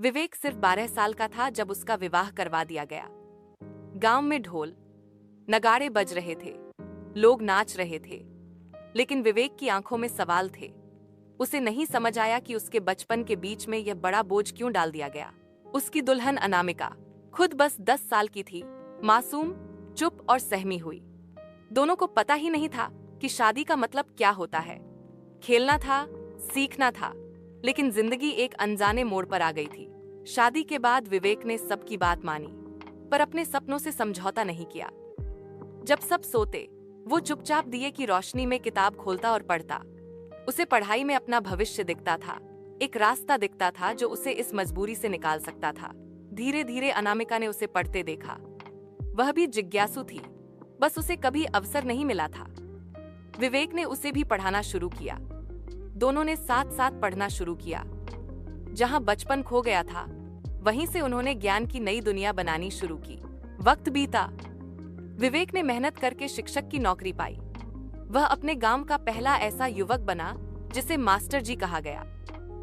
विवेक सिर्फ 12 साल का था जब उसका विवाह करवा दिया गया। गांव में ढोल नगाड़े बज रहे थे, लोग नाच रहे थे, लेकिन विवेक की आंखों में सवाल थे। उसे नहीं समझ आया कि उसके बचपन के बीच में यह बड़ा बोझ क्यों डाल दिया गया। उसकी दुल्हन अनामिका खुद बस 10 साल की थी, मासूम, चुप और सहमी हुई। दोनों को पता ही नहीं था कि शादी का मतलब क्या होता है। खेलना था, सीखना था, लेकिन जिंदगी एक अनजाने मोड़ पर आ गई थी। शादी के बाद विवेक ने सबकी बात मानी, पर अपने सपनों से समझौता नहीं किया। जब सब सोते, वो चुपचाप दिए की रोशनी में किताब खोलता और पढ़ता। उसे पढ़ाई में अपना भविष्य दिखता था, एक रास्ता दिखता था जो उसे इस मजबूरी से निकाल सकता था। धीरे धीरे अनामिका ने उसे पढ़ते देखा। वह भी जिज्ञासु थी, बस उसे कभी अवसर नहीं मिला था। विवेक ने उसे भी पढ़ाना शुरू किया। दोनों ने साथ साथ पढ़ना शुरू किया। जहां बचपन खो गया था, वहीं से उन्होंने ज्ञान की नई दुनिया बनानी शुरू की। वक्त बीता। विवेक ने मेहनत करके शिक्षक की नौकरी पाई। वह अपने गांव का पहला ऐसा युवक बना जिसे मास्टर जी कहा गया।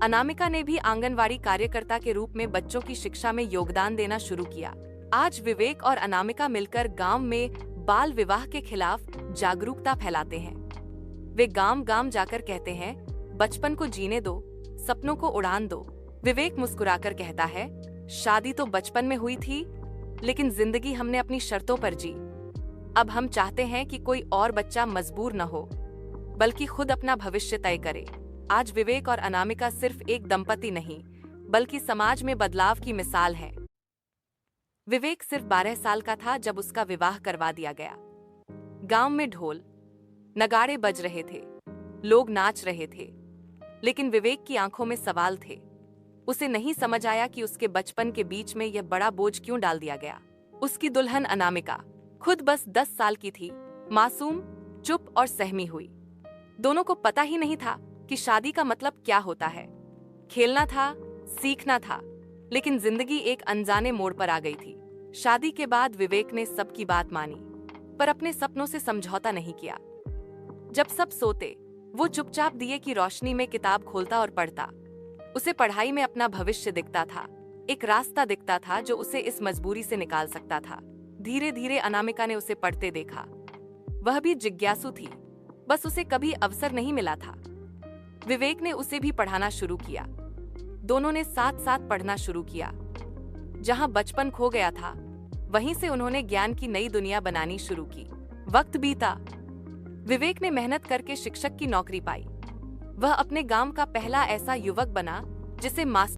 अनामिका ने भी आंगनवाड़ी कार्यकर्ता के रूप में बच्चों की शिक्षा में योगदान देना शुरू किया। आज विवेक और अनामिका मिलकर गांव में बाल विवाह के खिलाफ जागरूकता फैलाते हैं। वे गांव गांव जाकर कहते हैं, बचपन को जीने दो, सपनों को उड़ान दो। विवेक मुस्कुराकर कहता है, शादी तो बचपन में हुई थी, लेकिन जिंदगी हमने अपनी शर्तों पर जी। अब हम चाहते हैं कि कोई और बच्चा मजबूर न हो, बल्कि खुद अपना भविष्य तय करे। आज विवेक और अनामिका सिर्फ एक दंपति नहीं, बल्कि समाज में बदलाव की मिसाल है। विवेक सिर्फ 12 साल का था जब उसका विवाह करवा दिया गया। गांव में ढोल नगाड़े बज रहे थे, लोग नाच रहे थे, लेकिन विवेक की आंखों में सवाल थे। उसे नहीं समझ आया कि उसके बचपन के बीच में यह बड़ा बोझ क्यों डाल दिया गया। उसकी दुल्हन अनामिका खुद बस 10 साल की थी, मासूम, चुप और सहमी हुई। दोनों को पता ही नहीं था कि शादी का मतलब क्या होता है। खेलना था, सीखना था, लेकिन जिंदगी एक अनजाने मोड़ पर आ गई थी। शादी के बाद विवेक ने सबकी बात मानी, पर अपने सपनों से समझौता नहीं किया। जब सब सोते, वो चुपचाप दिए की रोशनी में किताब खोलता और पढ़ता। उसे पढ़ाई में अपना भविष्य दिखता था, एक रास्ता दिखता था जो उसे इस मजबूरी से निकाल सकता था। धीरे धीरे अनामिका ने उसे पढ़ते देखा। वह भी जिज्ञासु थी, बस उसे कभी अवसर नहीं मिला था। विवेक ने उसे भी पढ़ाना शुरू किया। दोनों ने साथ साथ पढ़ना शुरू किया। जहां बचपन खो गया था, वहीं से उन्होंने ज्ञान की नई दुनिया बनानी शुरू की। वक्त बीता। विवेक ने मेहनत करके शिक्षक की नौकरी पाई। वह अपने गांव का पहला ऐसा युवक बना जिसे मास्टर